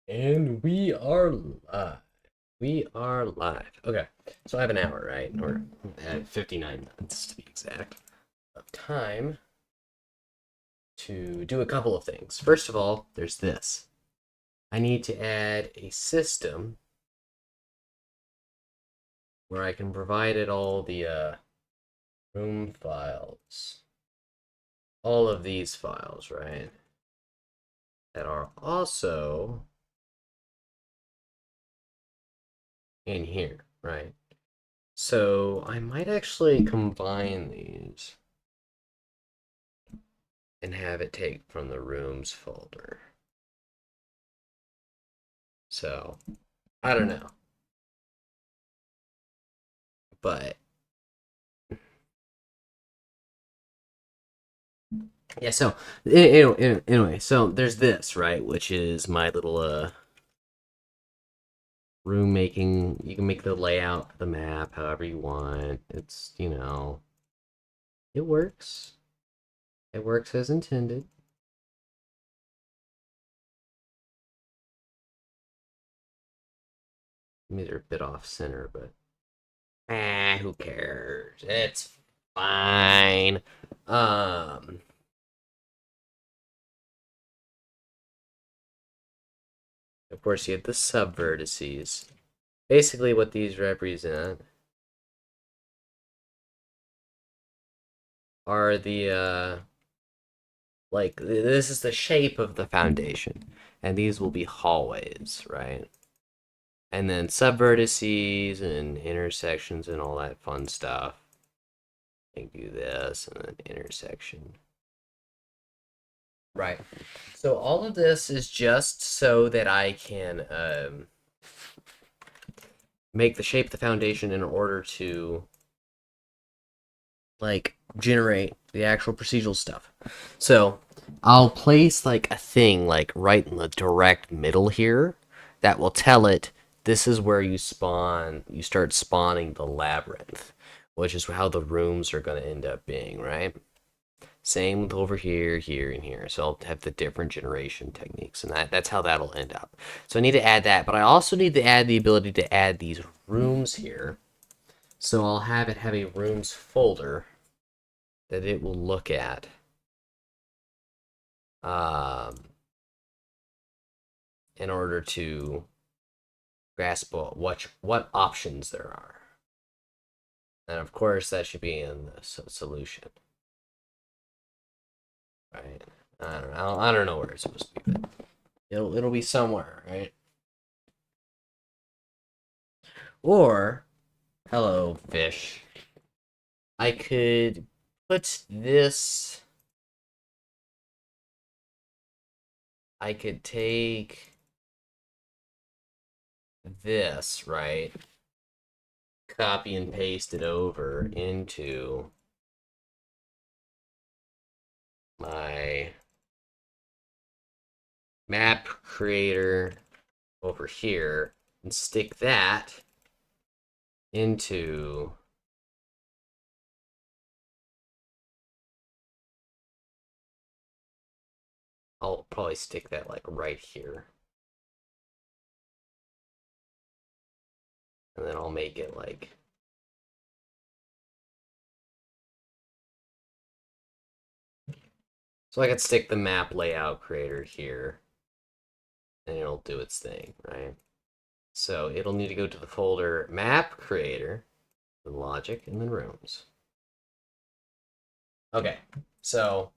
And we are live. We are live. Okay, so I have an hour, right? Or 59 minutes to be exact, of time to do a couple of things. First of all, there's this. I need to add a system where I can provide it all the room files. All of these files, right? That are also in here, right? So I might actually combine these and have it take from the rooms folder. So I don't know. But yeah, so anyway, so there's this, right, which is my little room making. You can make the layout of the map however you want. It's, it works. It works as intended. Maybe they're a bit off center, but who cares? It's fine. Um of course you have the subvertices. Basically what these represent are the like this is the shape of the foundation, and these will be hallways, right? And then subvertices and intersections and all that fun stuff. I do this and then intersection. Right. So all of this is just so that I can make the shape of the foundation in order to like generate the actual procedural stuff. So I'll place like a thing like right in the direct middle here that will tell it this is where you start spawning the labyrinth, which is how the rooms are going to end up being, right? Same with over here, here, and here. So I'll have the different generation techniques, and that's how that'll end up. So I need to add that, but I also need to add the ability to add these rooms here. So I'll have it have a rooms folder that it will look at. Um, in order to grasp what options there are. And of course, that should be in the solution. Right? I don't know where it's supposed to be, but it'll be somewhere, right? Or, hello, fish. I could put this. I could take this, right? Copy and paste it over into my map creator over here and stick that into I'll probably stick that like right here. And then I'll make it like so I could stick the map layout creator here and it'll do its thing, right? So it'll need to go to the folder map creator, then logic, and then rooms. Okay, so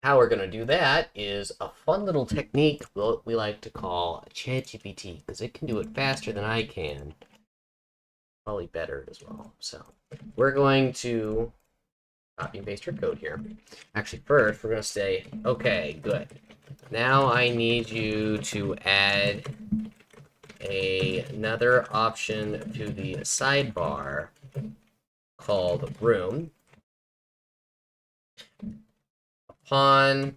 how we're going to do that is a fun little technique we like to call ChatGPT, because it can do it faster than I can. Probably better as well. So we're going to copy and paste your code here. Actually, first, we're going to say, okay, good. Now I need you to add another option to the sidebar called room. Upon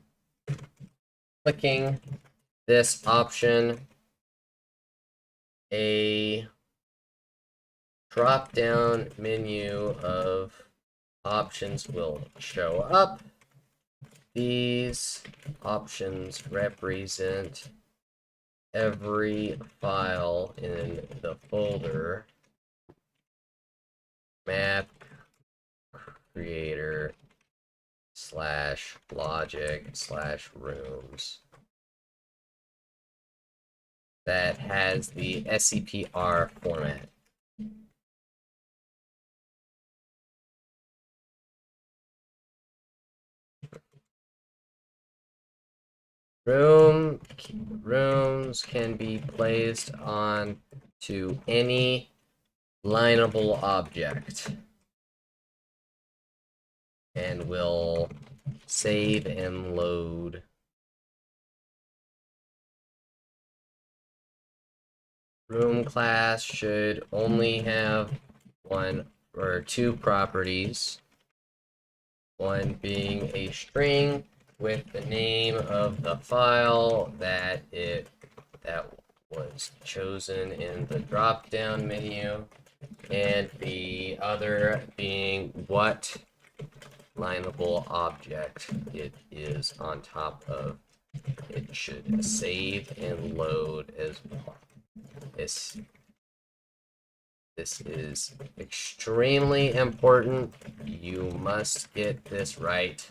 clicking this option, a drop-down menu of options will show up. These options represent every file in the folder map creator /logic/rooms that has the SCPR format. Rooms can be placed on to any lineable object and will save and load. Room class should only have one or two properties, one being a string with the name of the file that was chosen in the drop-down menu, and the other being what lineable object it is on top of. It should save and load as well. This is extremely important. You must get this right.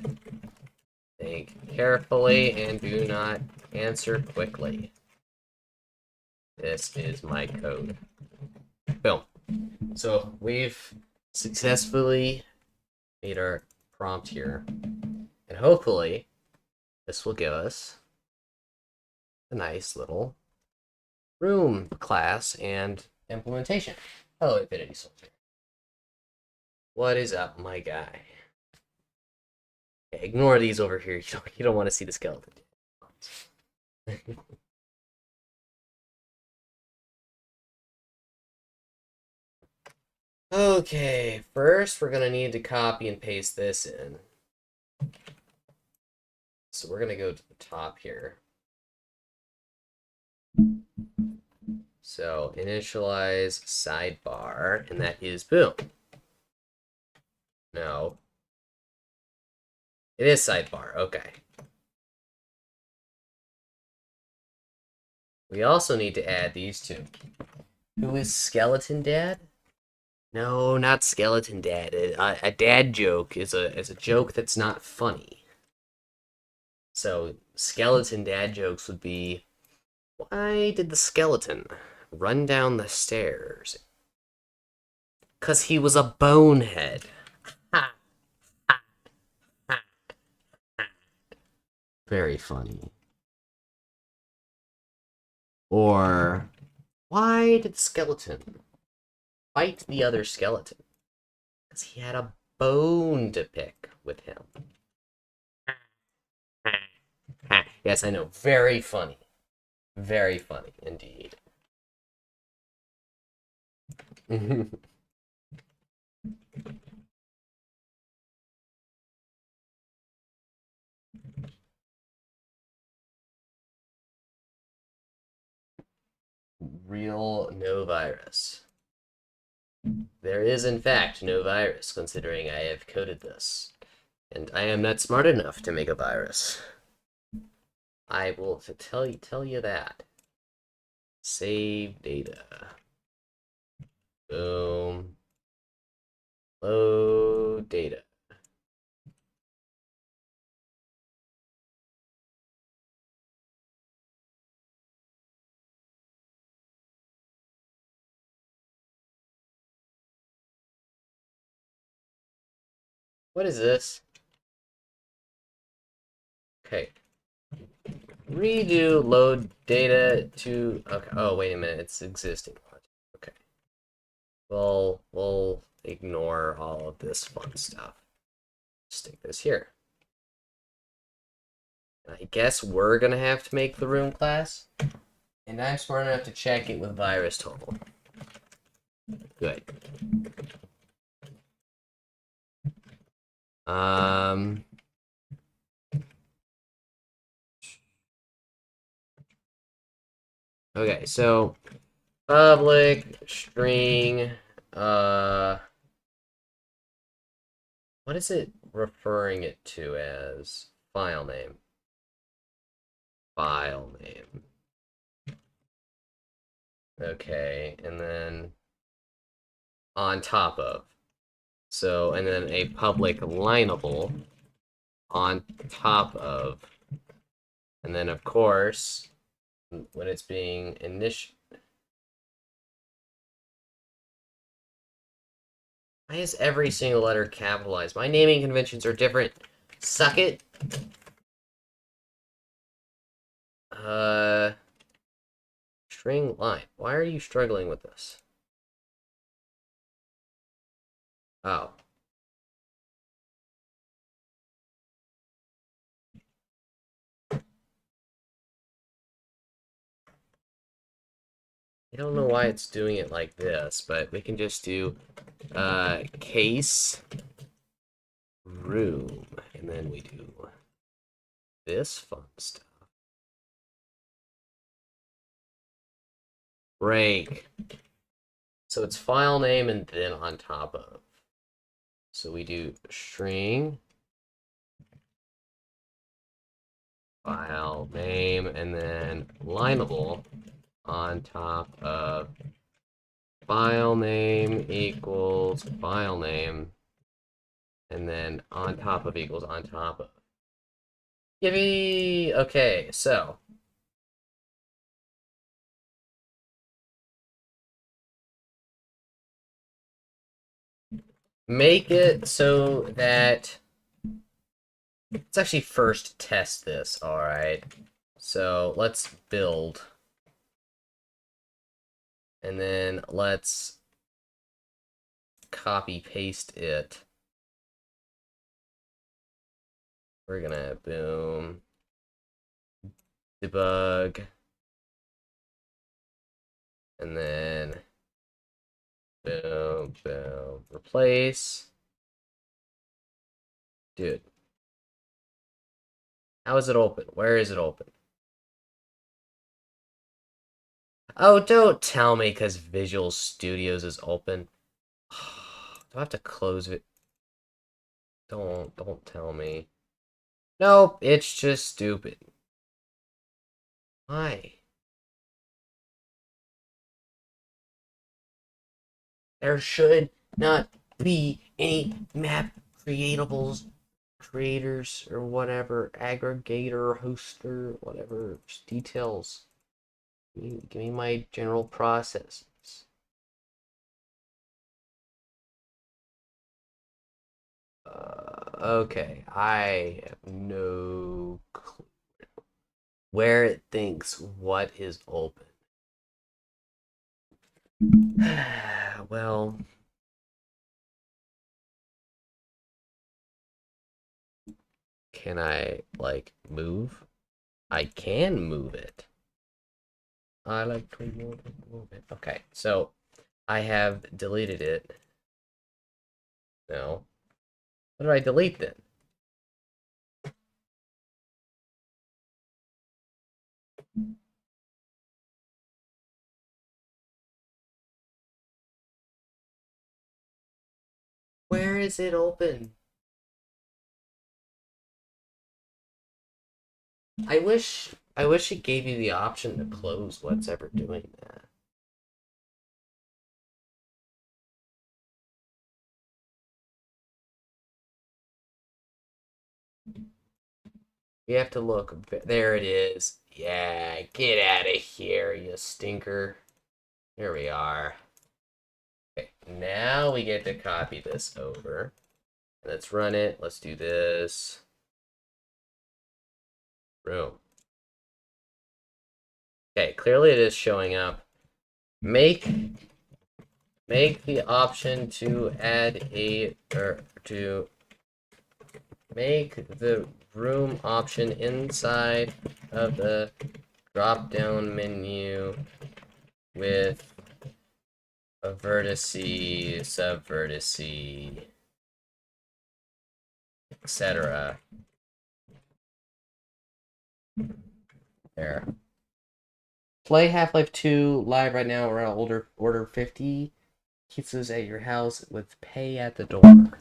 Think carefully and do not answer quickly. This is my code. Boom. So we've successfully made our prompt here. And hopefully this will give us a nice little room class and implementation. Hello, Infinity Soldier. What is up, my guy? Okay, ignore these over here. You don't want to see the skeleton. Okay, first we're going to need to copy and paste this in. So we're going to go to the top here. So initialize sidebar, and that is boom. No. It is sidebar, okay. We also need to add these two. Who is Skeleton Dad? No, not Skeleton Dad. A dad joke is a joke that's not funny. So skeleton dad jokes would be, why did the skeleton run down the stairs? 'Cause he was a bonehead. Ha, ha, ha, ha. Very funny. Or, why did the skeleton fight the other skeleton? Because he had a bone to pick with him. Yes, I know. Very funny. Very funny indeed. Real no virus. There is, in fact, no virus, considering I have coded this. And I am not smart enough to make a virus. I will tell you that. Save data. Boom. Load data. What is this? Okay. Redo load data to. Okay. Oh, wait a minute. It's existing. Okay. We'll ignore all of this fun stuff. Stick this here. I guess we're gonna have to make the room class. And I'm smart enough to check it with virus total. Good. Okay, so public string, what is it referring it to as? File name. File name. Okay, and then on top of. So, and then a public lineable on top of. And then, of course, when it's being why is every single letter capitalized? My naming conventions are different. Suck it. String line. Why are you struggling with this? Oh. I don't know why it's doing it like this, but we can just do case room, and then we do this fun stuff. Break. So it's file name and then on top of. So we do string file name and then lineable on top of file name equals file name and then on top of equals on top of. Yippee! Okay, so make it so that let's actually first test this. All right, so let's build and then let's copy paste it. We're gonna boom debug and then boom boom replace. Dude, how is it open? Where is it open? Oh, don't tell me because Visual Studios is open. Do I have to close it? Don't tell me. Nope, it's just stupid. Why? There should not be any map creators, or whatever, aggregator, hoster, whatever, just details. Give me my general processes. Okay, I have no clue where it thinks what is open. Well, can I, like, move? I can move it. I like to move it. Okay, so I have deleted it. No. What did I delete then? Where is it open? I wish it gave you the option to close what's ever doing that. You have to look. There it is. Yeah, get out of here, you stinker. Here we are. Okay, now we get to copy this over. Let's run it. Let's do this. Boom. Okay, clearly it is showing up. Make the option to add a, or to make the room option inside of the drop-down menu with a vertice, subvertice, etc. There. Play Half-Life 2 live right now around order 50. Pizzas at your house with pay at the door.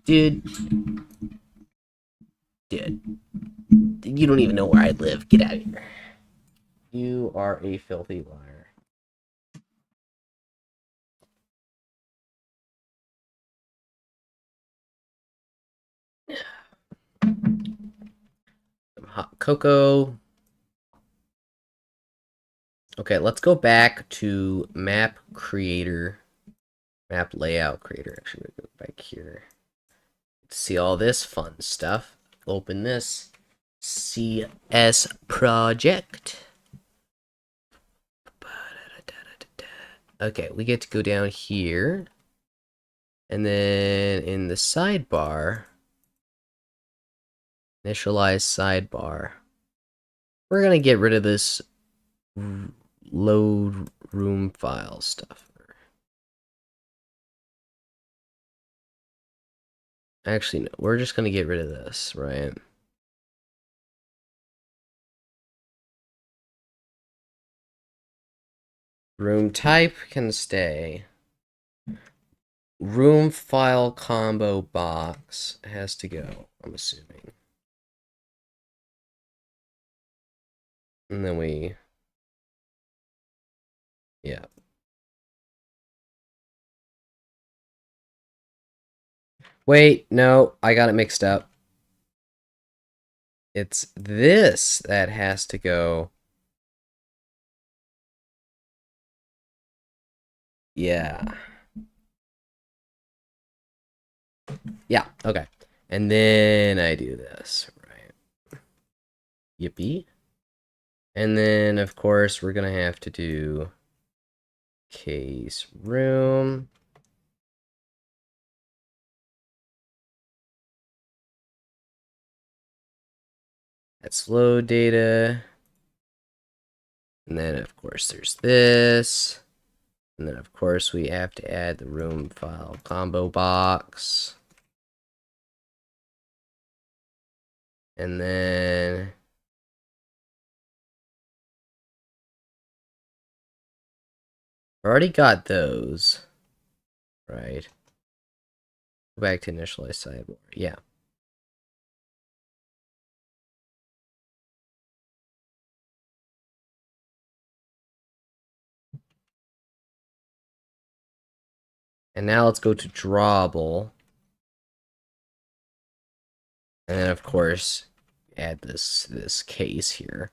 Dude. You don't even know where I live. Get out of here. You are a filthy liar. hot cocoa. Okay, let's go back to map creator, map layout creator. Actually, we'll go back here. See all this fun stuff. Open this CS project. Okay, we get to go down here. And then in the sidebar, initialize sidebar, we're going to get rid of this load room file stuff. Actually, no, we're just going to get rid of this, right? Room type can stay. Room file combo box has to go, I'm assuming. And then we... yeah. Wait, no, I got it mixed up. It's this that has to go. Yeah. Yeah, okay. And then I do this, right? Yippee. And then, of course, we're going to have to do case room. That's load data. And then, of course, there's this. And then, of course, we have to add the room file combo box. And then... already got those. Right. Go back to initialize sidebar. Yeah. And now let's go to drawable. And then, of course, add this case here.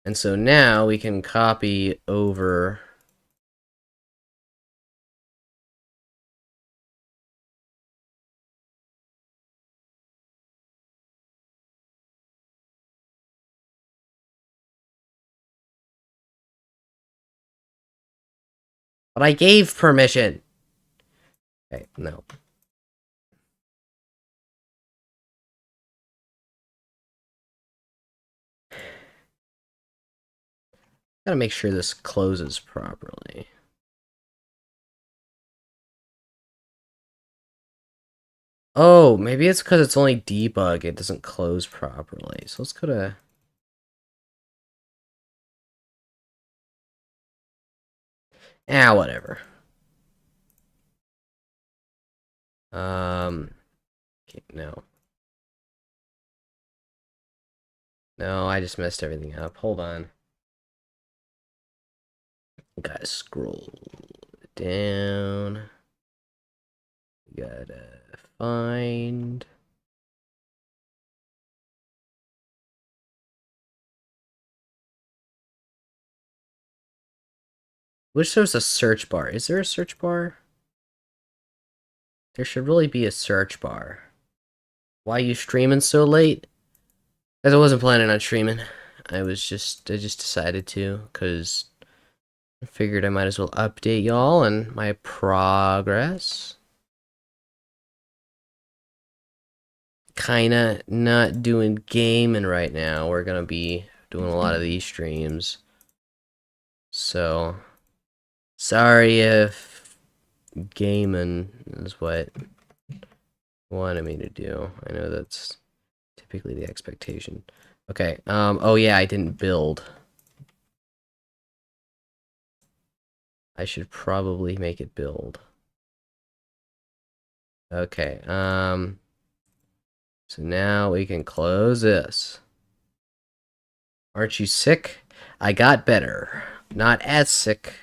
And so now we can copy over but I gave permission. Okay, no. Gotta make sure this closes properly. Oh, maybe it's because it's only debug, it doesn't close properly. So let's go to... ah, whatever. Okay, no. No, I just messed everything up. Hold on. Gotta scroll down. Gotta find... wish there was a search bar. Is there a search bar? There should really be a search bar. Why you streaming so late? Because I wasn't planning on streaming. I just decided to, because I figured I might as well update y'all on my progress. Kinda not doing gaming right now. We're gonna be doing a lot of these streams. So, sorry if gaming is what you wanted me to do. I know that's typically the expectation. Okay, oh yeah, I didn't build. I should probably make it build. Okay, so now we can close this. Aren't you sick? I got better. Not as sick.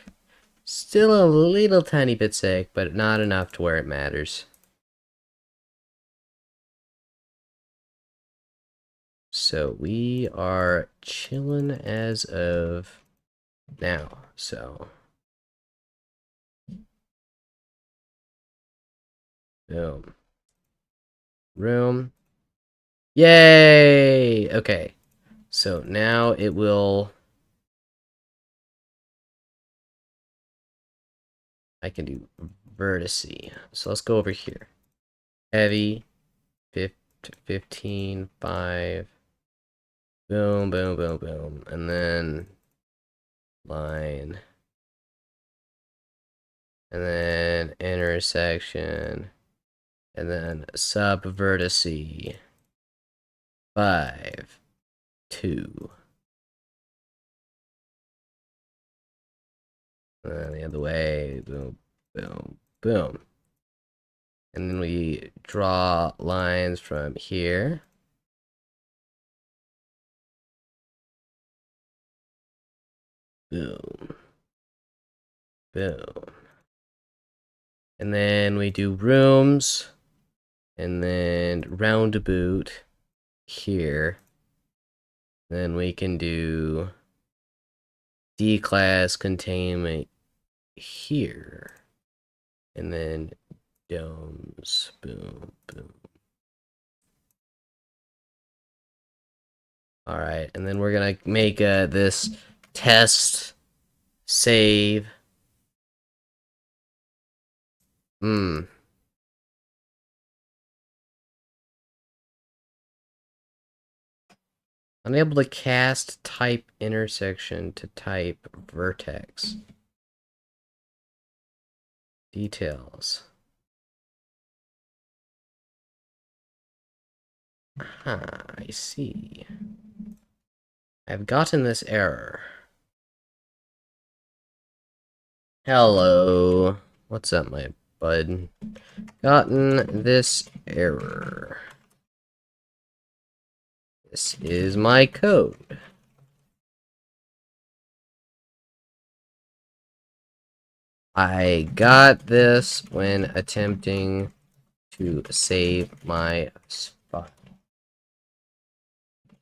Still a little tiny bit sick, but not enough to where it matters. so we are chilling as of now. So, boom. Room. Yay! Okay. So now it will... I can do vertice. So let's go over here. Heavy. 15, 5. Boom, boom, boom, boom. And then line. And then intersection. And then subvertice. 5, 2. And then the other way. Boom, boom, boom. And then we draw lines from here. Boom. Boom. And then we do rooms. And then roundabout here. Then we can do D-class containment here. And then domes. Boom, boom. Alright, and then we're gonna make this test save. Unable to cast type intersection to type vertex. Details. I see. I've gotten this error. Hello. What's up, my bud? Gotten this error. This is my code. I got this when attempting to save my spot.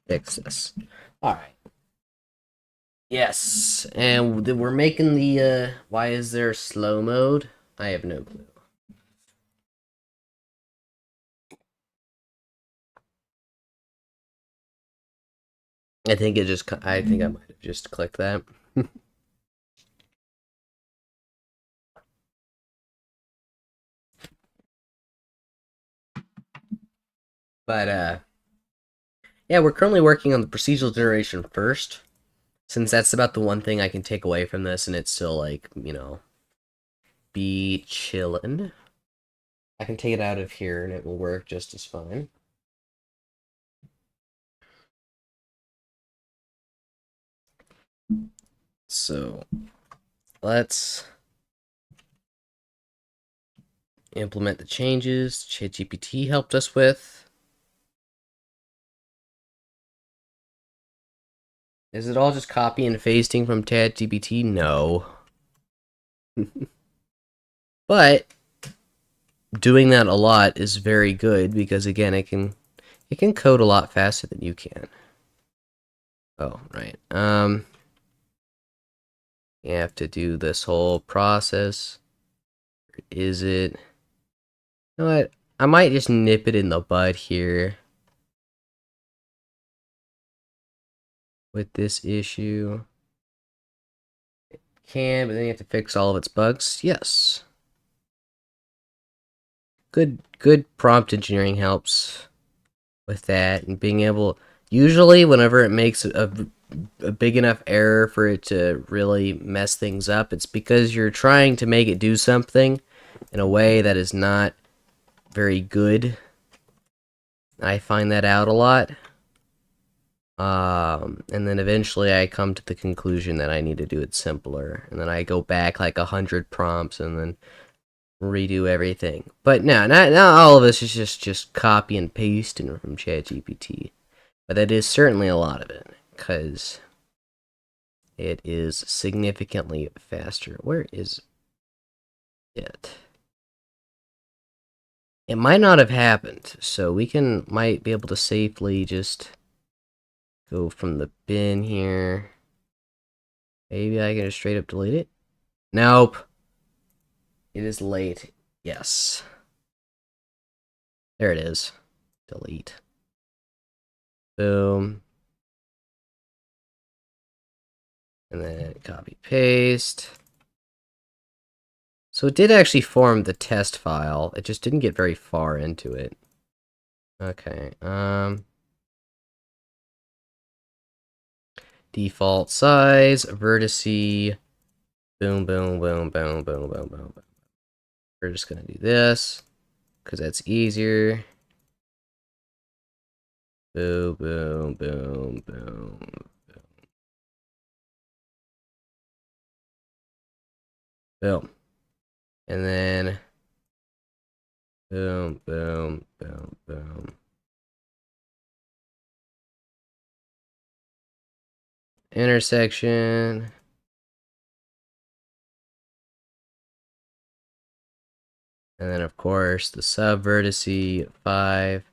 Fix this. Alright. Yes, and we're making the, why is there slow mode? I have no clue. I think I think I might have just clicked that. But, yeah, we're currently working on the procedural generation first, since that's about the one thing I can take away from this, and it's still, like, you know, be chillin'. I can take it out of here, and it will work just as fine. So, let's implement the changes ChatGPT helped us with. Is it all just copy and pasting from ChatGPT? No. But doing that a lot is very good because again, it can code a lot faster than you can. Oh, right. You have to do this whole process. Is it? You know what? I might just nip it in the bud here with this issue. It can, but then you have to fix all of its bugs. Yes. Good prompt engineering helps with that, and being able, usually whenever it makes a big enough error for it to really mess things up, it's because you're trying to make it do something in a way that is not very good. I find that out a lot. And then eventually I come to the conclusion that I need to do it simpler, and then I go back like 100 prompts and then redo everything. But no, not all of this is just copy and pasting from ChatGPT. But that is certainly a lot of it, because it is significantly faster. Where is it? It might not have happened, so we might be able to safely just Go from the bin here. Maybe I can just straight up delete it. Nope. It is late. Yes. There it is. Delete. Boom. And then copy paste. So it did actually form the test file. It just didn't get very far into it. Okay. Default size, vertice. Boom, boom, boom, boom, boom, boom, boom. We're just gonna do this because that's easier. Boom, boom, boom, boom, boom. Boom. And then boom, boom, boom, boom. Intersection. And then, of course, the subvertice, 5,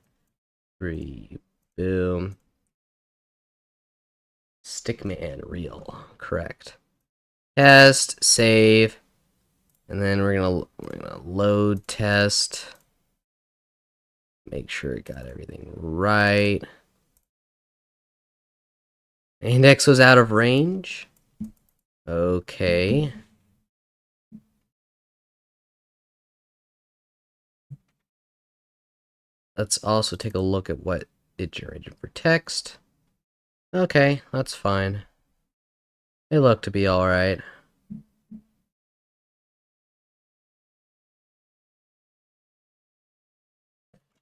3, boom. Stickman real, correct. Test, save, and then we're gonna load test. Make sure it got everything right. Index was out of range. Okay. Let's also take a look at what it generated for text. Okay, that's fine. They look to be alright.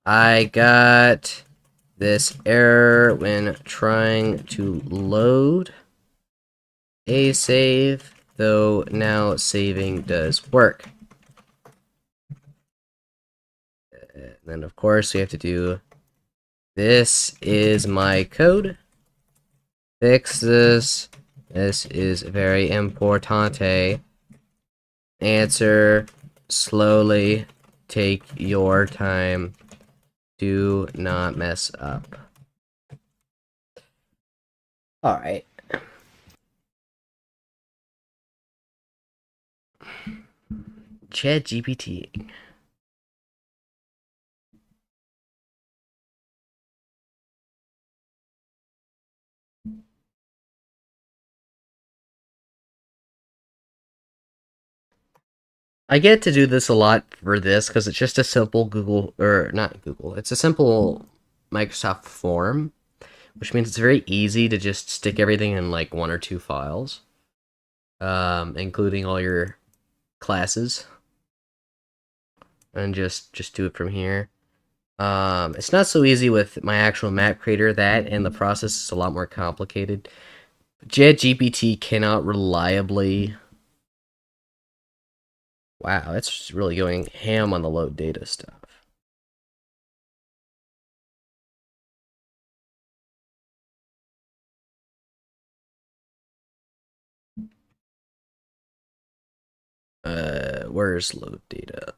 I got this error when trying to load a save, though now saving does work. And then, of course, we have to do this is my code. Fix this. This is very importante. Answer slowly. Take your time. Do not mess up. Alright. ChatGPT. I get to do this a lot for this because it's just a simple Google, or not Google, it's a simple Microsoft form, which means it's very easy to just stick everything in like 1 or 2 files, including all your classes, and just do it from here. It's not so easy with my actual map creator. That and the process is a lot more complicated. ChatGPT cannot reliably. Wow, it's really going ham on the load data stuff. Where's load data?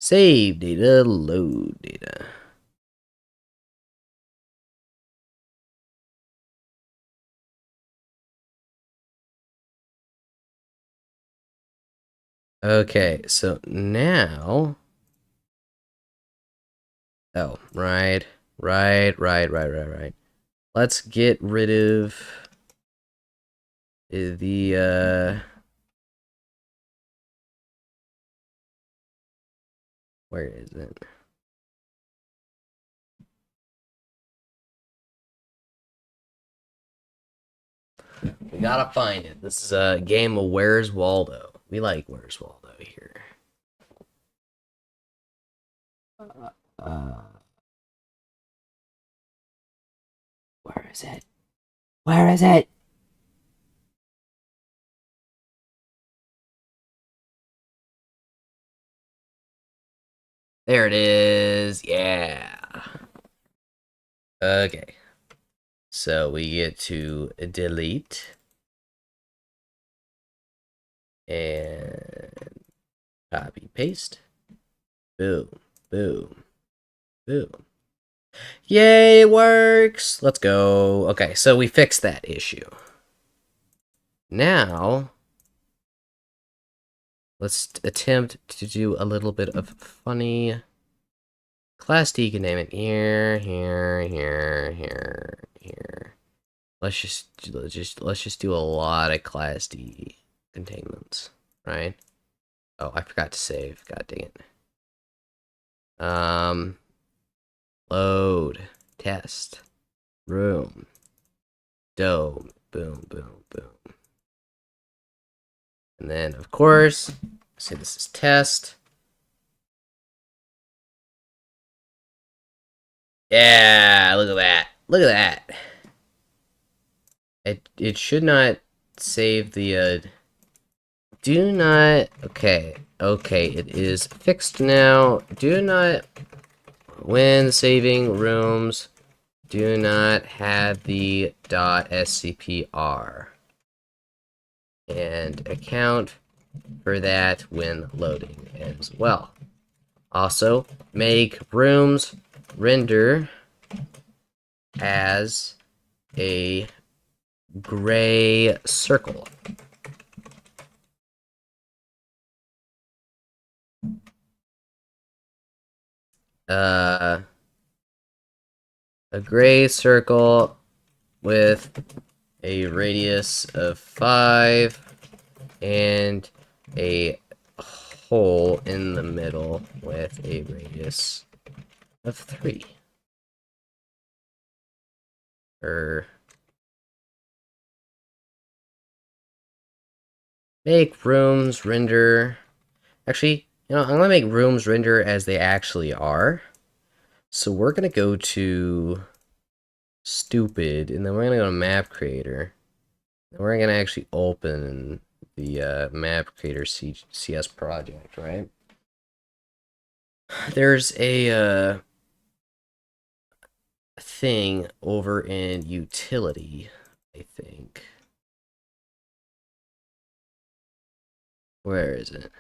Save data, load data. Okay, so now. Oh, right. Let's get rid of the, where is it? We gotta find it. This is a game of Where's Waldo. We like Where's Waldo here. Uh, where is it? Where is it? There it is. Yeah. Okay. So we get to delete and copy paste. Boom, boom, boom. Yay, it works! Let's go. Okay, so we fixed that issue. Now, let's attempt to do a little bit of funny class decontainment. Here. Let's just do a lot of class D containments, right? Oh, I forgot to save. God dang it. Load, test, room, dome, boom. And then, of course, say this is test. Yeah, look at that. Look at that. It should not save the, do not, okay, it is fixed now. Do not, when saving rooms, do not have the .scpr. And account for that when loading as well. Also, make rooms render as a gray circle. A gray circle with a radius of 5 and a hole in the middle with a radius of 3. Make rooms render. Actually, I'm gonna make rooms render as they actually are. So we're gonna go to stupid, and then we're gonna go to map creator. And we're gonna actually open the map creator CS project, right? There's a thing over in utility, I think. Where is it?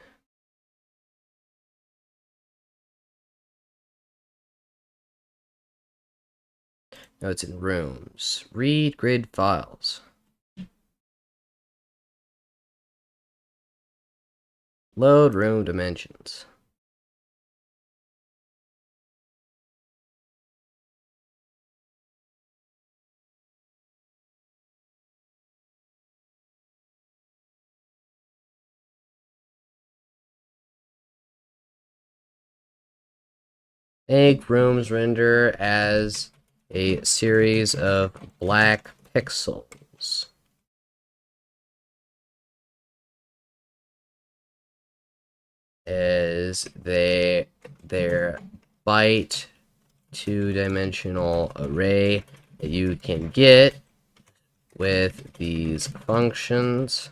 No, it's in rooms. Read grid files. Load room dimensions. Make rooms render as a series of black pixels. As their byte two-dimensional array that you can get with these functions.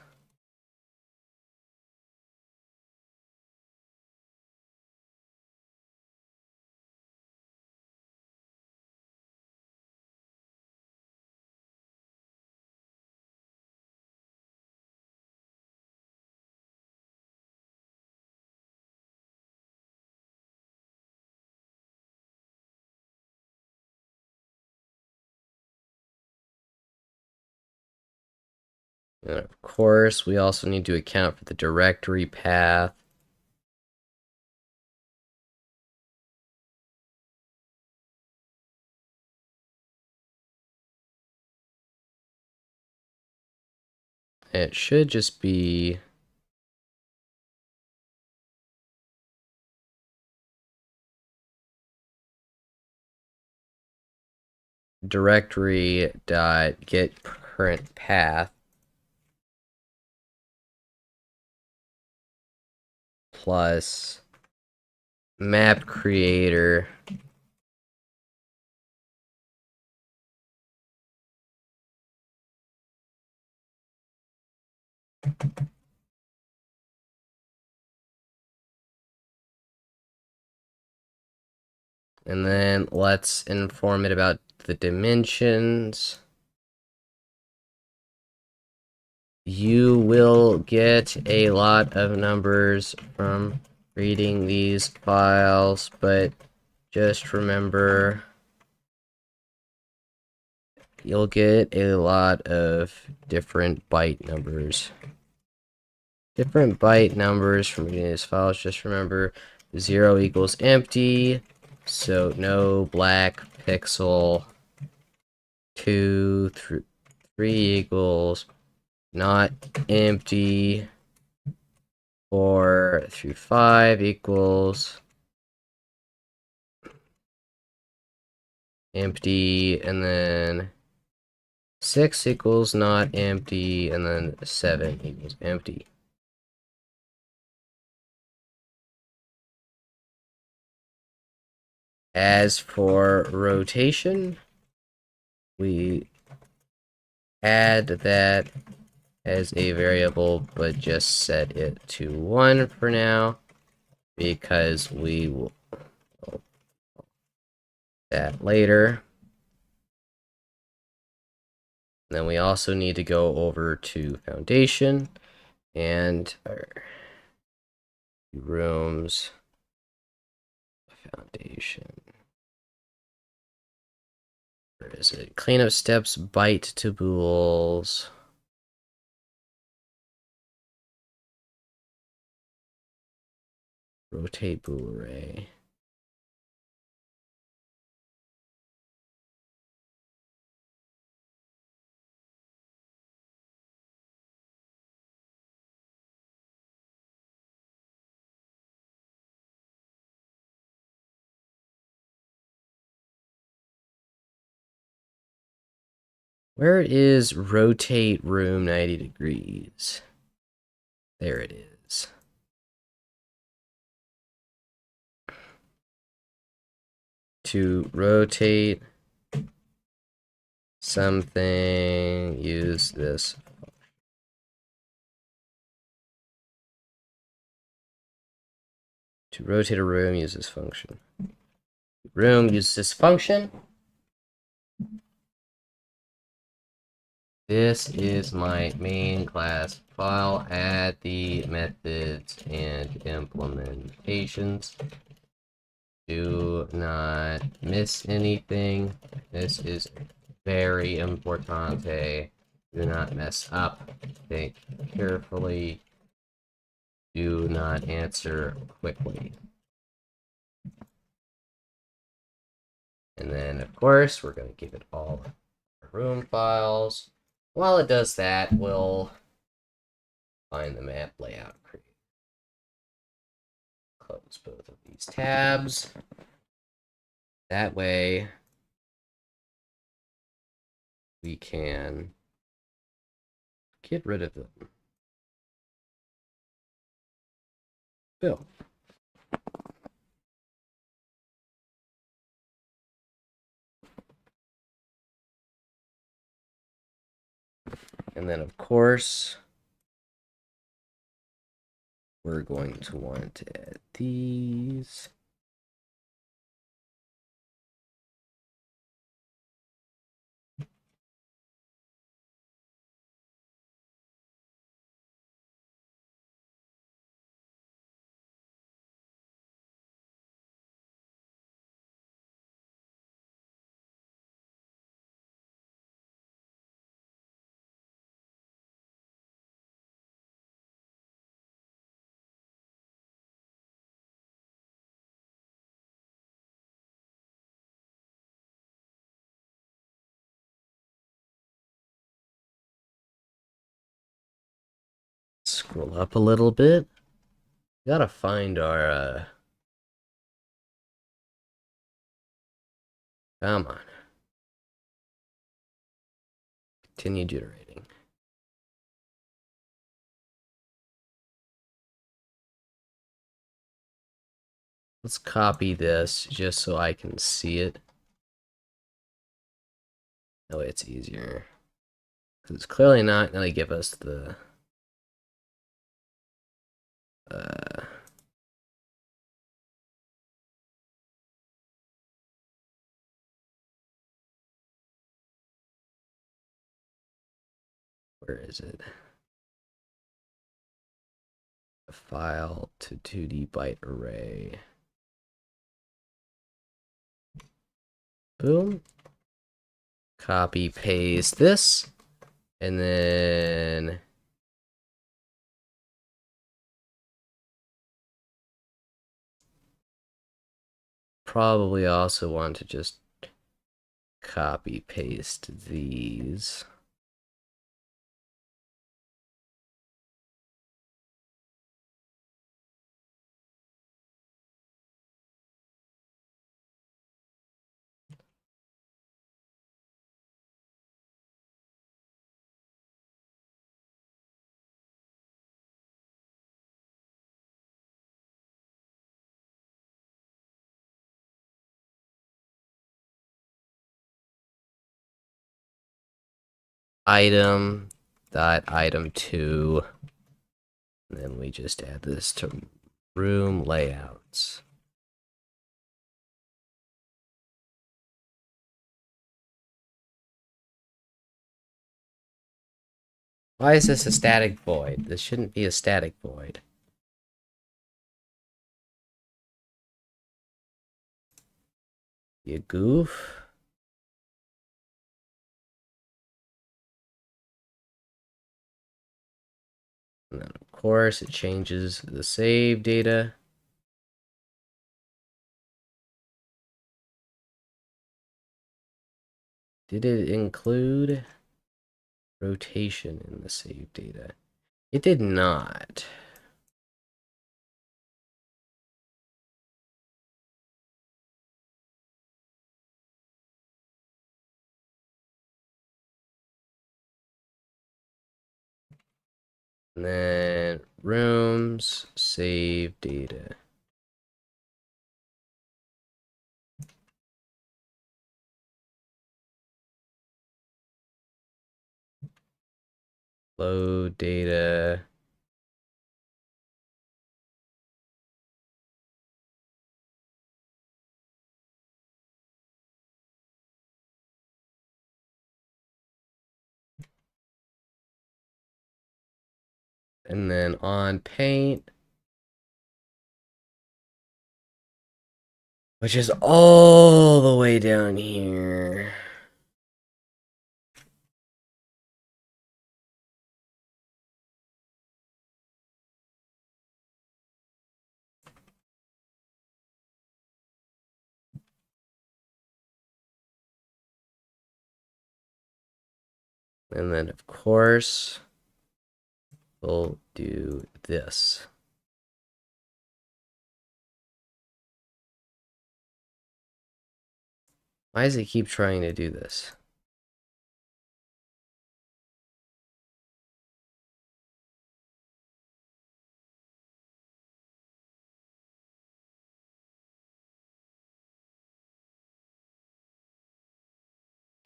And of course, we also need to account for the directory path. It should just be directory dot get current path plus map creator and then let's inform it about the dimensions. You will get a lot of numbers from reading these files, but just remember you'll get a lot of different byte numbers. Different byte numbers from reading these files. Just remember 0 equals empty, so no black pixel. 2 through 3 equals not empty. 4 through 5 equals empty, and then 6 equals not empty, and then 7 equals empty. As for rotation, we add that as a variable, but just set it to 1 for now, because we will do that later. Then we also need to go over to foundation and our rooms foundation. Where is it? Cleanup steps, byte to bools. Rotate bool array. Where is rotate room 90 degrees? There it is. To rotate something, use this. To rotate a room, use this function. Room, use this function. This is my main class file. Add the methods and implementations. Do not miss anything. This is very important. Do not mess up. Think carefully. Do not answer quickly. And then, of course, we're going to give it all our room files. While it does that, we'll find the map layout creator. Close both of these tabs. That way, we can get rid of them. Bill. And then, of course, we're going to want to add these. Scroll up a little bit. Gotta find our, come on. Continue generating. Let's copy this just so I can see it. That way it's easier. Because it's clearly not going to give us the... where is it? A file to 2D byte array. Boom. copy paste this, and then probably also want to just copy paste these. Item dot item 2, and then we just add this to room layouts. Why is this a static void? This shouldn't be a static void. You goof. And then of course it changes the save data. Did it include rotation in the save data? It did not. And then rooms, save data. Load data. And then on paint, which is all the way down here. And then of course, we'll do this. Why does it keep trying to do this?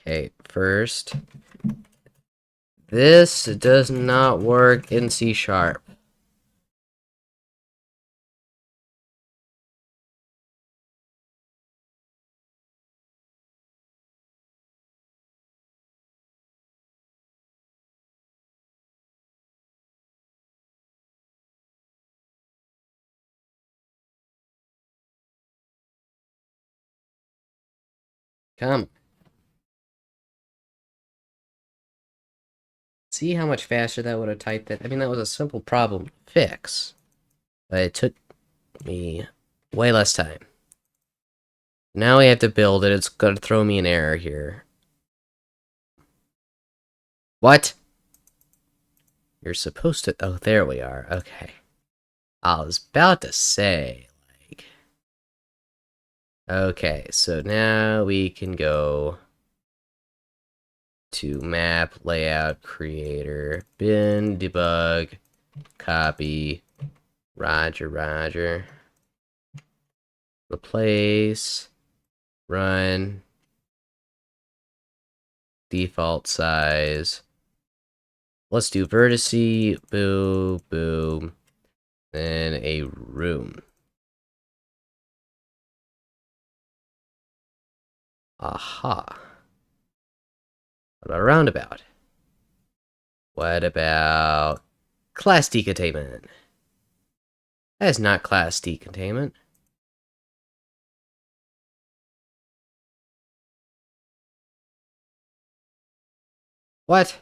Okay, first, this does not work in C#. Come. See how much faster that would have typed it? I mean, that was a simple problem to fix. But it took me way less time. Now we have to build it. It's going to throw me an error here. What? You're supposed to... Oh, there we are. Okay. I was about to say, like... Okay, so now we can go to map, layout, creator, bin, debug, copy, roger, replace, run, default size. Let's do vertice, boom, then a room. Aha. What about a roundabout? What about class D containment? That is not class D containment. What?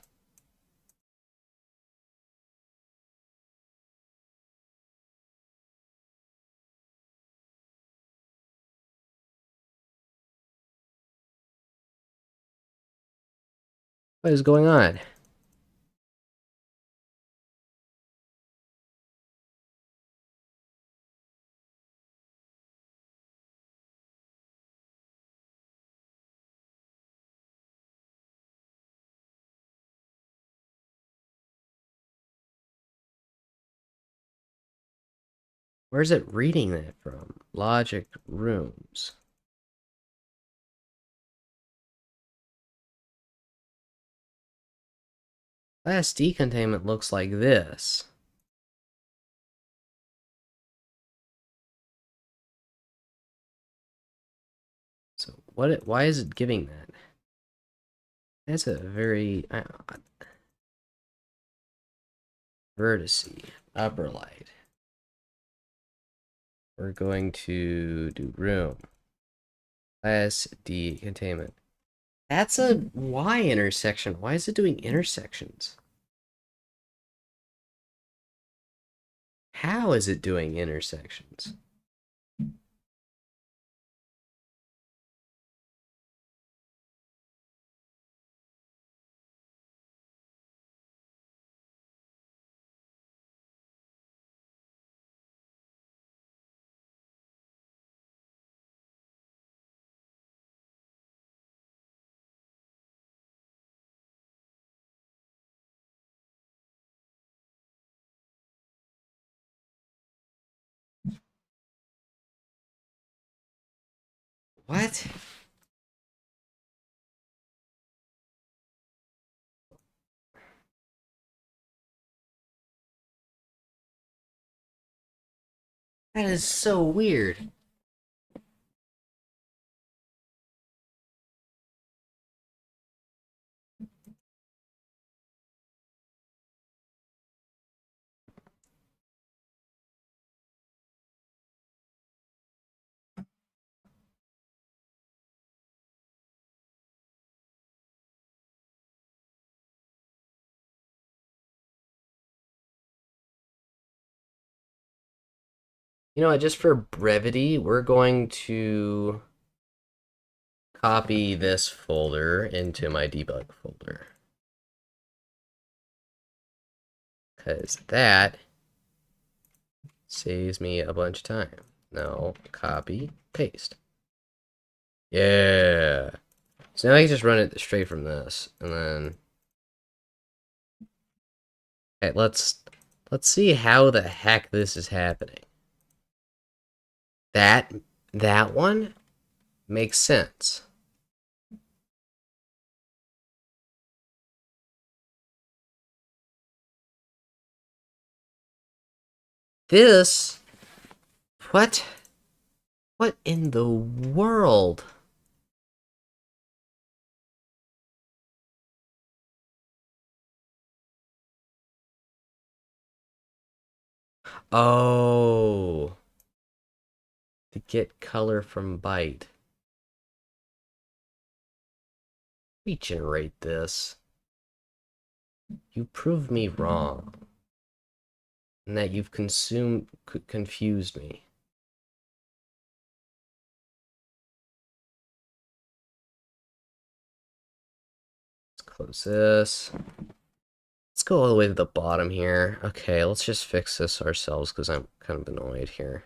What is going on? Where's it reading that from? Logic rooms. Class D containment looks like this. So why is it giving that? That's a very vertice upper light. We're going to do room. Class D containment. That's a Y intersection. Why is it doing intersections? How is it doing intersections? What? That is so weird. You know what, just for brevity, we're going to copy this folder into my debug folder. Because that saves me a bunch of time. No, copy, paste. Yeah. So now I can just run it straight from this, and then... Okay, let's see how the heck this is happening. That one makes sense. This... What? What in the world? Oh... To get color from byte. Regenerate this. You prove me wrong. And that you've confused me. Let's close this. Let's go all the way to the bottom here. Okay, let's just fix this ourselves because I'm kind of annoyed here.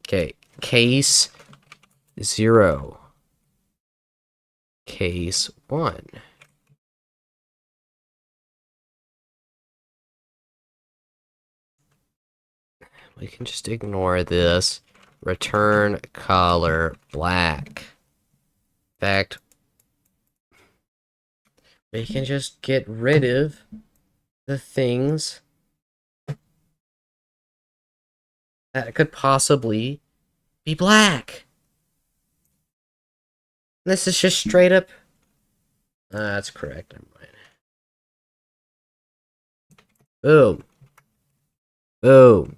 Okay, case 0. Case 1. We can just ignore this. Return color black. In fact, we can just get rid of the things that could possibly be black. This is just straight up. That's correct. Never mind. Boom. Boom.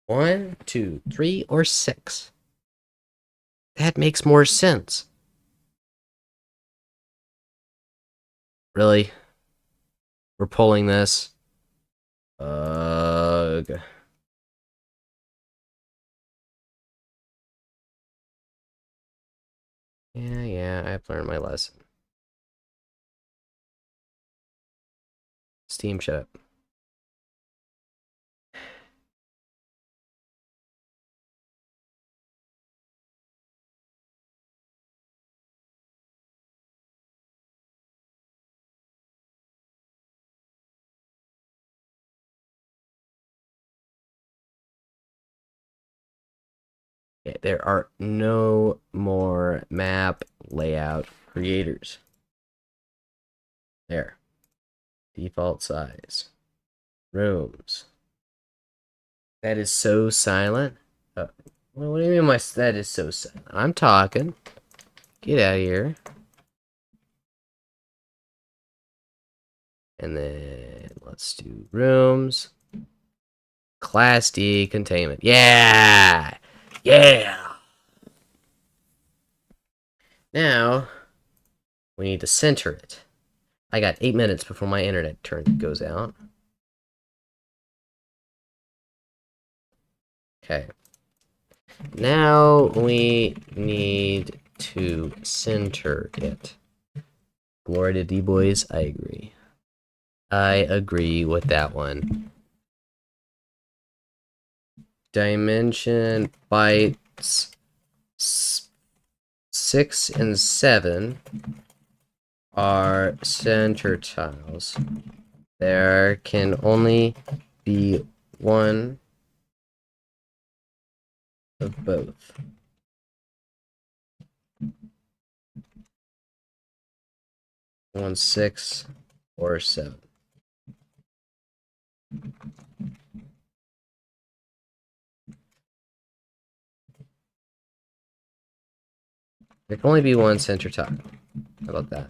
1, 2, 3, or 6. That makes more sense. Really? We're pulling this? Ugh. Yeah, I've learned my lesson. Steam, shut up. Okay, there are no more map layout creators. There. Default size. Rooms. That is so silent. What do you mean that is so silent? I'm talking. Get out of here. And then let's do rooms. Class D containment. Yeah! Yeah! Now, we need to center it. I got 8 minutes before my internet goes out. Okay. Now we need to center it. Glory to D-Boys, I agree. I agree with that one. Dimension bytes 6 and 7 are center tiles. There can only be one of both. One 6 or 7. There can only be one center tile. How about that?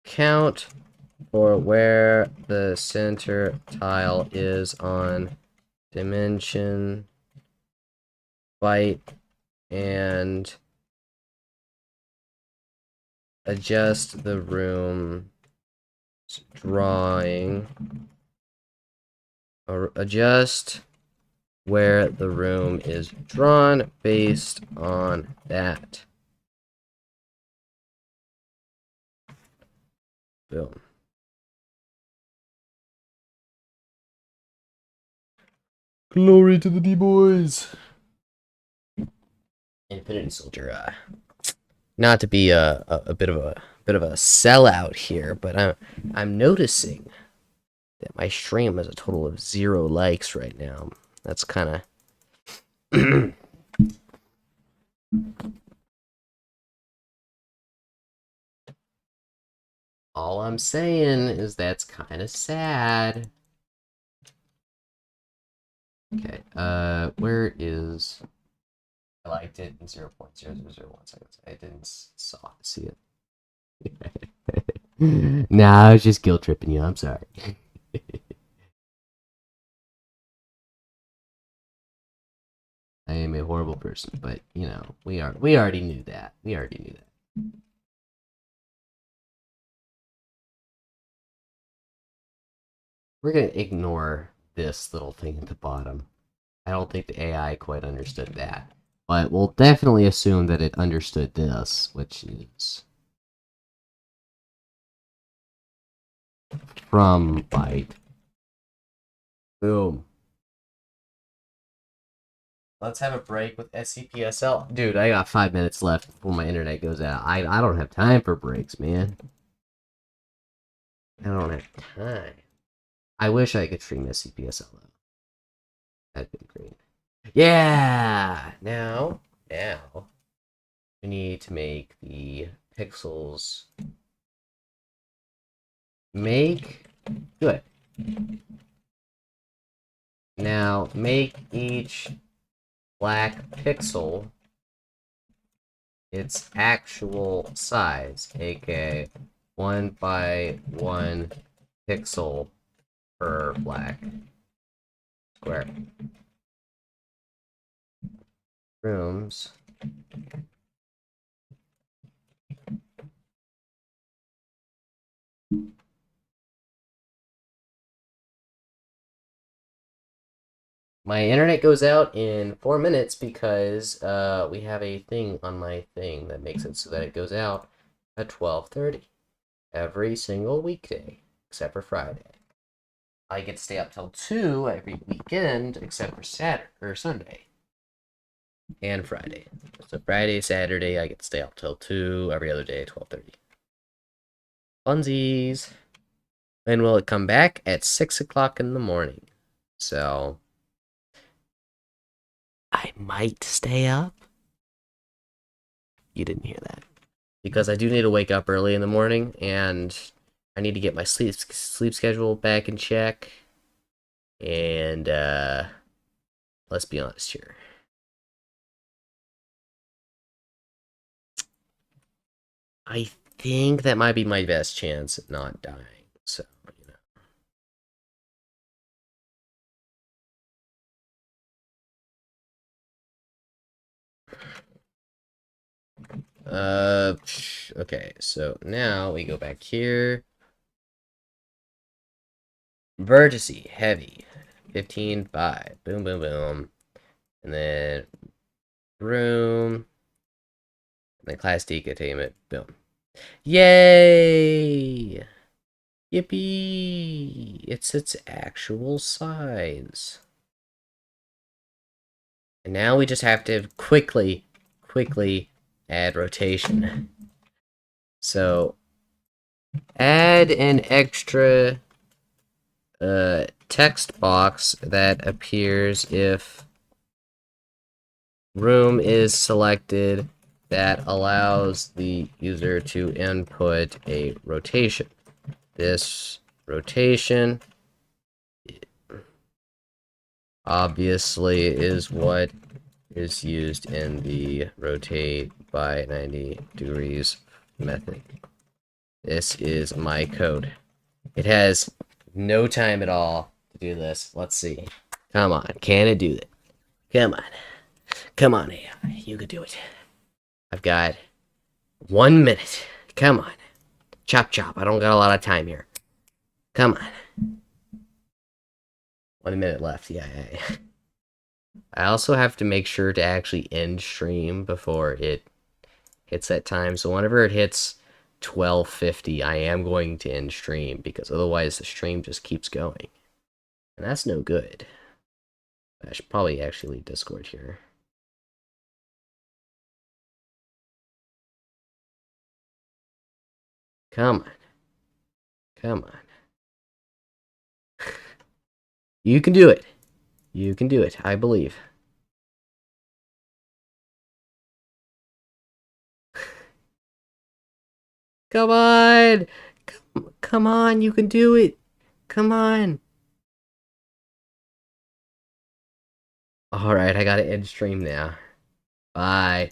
Count for where the center tile is on dimension, byte, and adjust the room drawing, or adjust where the room is drawn based on that. Boom. Glory to the D-Boys. Infinity Soldier. Not to be a bit of a sellout here, but I'm noticing that my stream has a total of 0 likes right now. That's kind of all I'm saying is that's kind of sad. Okay, where is... I liked it in 0.0001 seconds. I didn't see it. Nah, I was just guilt tripping you. I'm sorry. I am a horrible person, but you know, we already knew that. We already knew that. We're gonna ignore this little thing at the bottom. I don't think the AI quite understood that. But we'll definitely assume that it understood this, which is from byte. Boom. Let's have a break with SCPSL. Dude, I got 5 minutes left before my internet goes out. I don't have time for breaks, man. I don't have time. I wish I could stream SCPSL though. That'd be great. Yeah! Now, we need to make the pixels good. Now, make each black pixel its actual size, aka 1 by 1 pixel per black square. Rooms. My internet goes out in 4 minutes because we have a thing on my thing that makes it so that it goes out at 12:30 every single weekday except for Friday. I get to stay up till 2 every weekend except for Saturday or Sunday and Friday. So Friday, Saturday, I get to stay up till 2 every other day, 12:30. Funsies. When will it come back? At 6 o'clock in the morning. So I might stay up. You didn't hear that. Because I do need to wake up early in the morning, and I need to get my sleep schedule back in check. And let's be honest here. I think that might be my best chance at not dying. So, you know. Okay, so now we go back here. Vertice, heavy. 15.5. Boom, boom, boom. And then room. And then class D containment. Boom. Yay! Yippee! It's its actual size. And now we just have to quickly add rotation. So, add an extra text box that appears if room is selected that allows the user to input a rotation. This rotation obviously is what is used in the rotate by 90 degrees method. This is my code. It has no time at all to do this. Let's see. Come on, can it do it? Come on. Come on, AI. You can do it. I've got 1 minute. Come on. Chop chop. I don't got a lot of time here. Come on. 1 minute left. Yeah. I also have to make sure to actually end stream before it hits that time. So whenever it hits 12:50, I am going to end stream because otherwise the stream just keeps going. And that's no good. I should probably actually leave Discord here. Come on. Come on. You can do it. You can do it. I believe. Come on. Come on. You can do it. Come on. Alright, I gotta end stream now. Bye.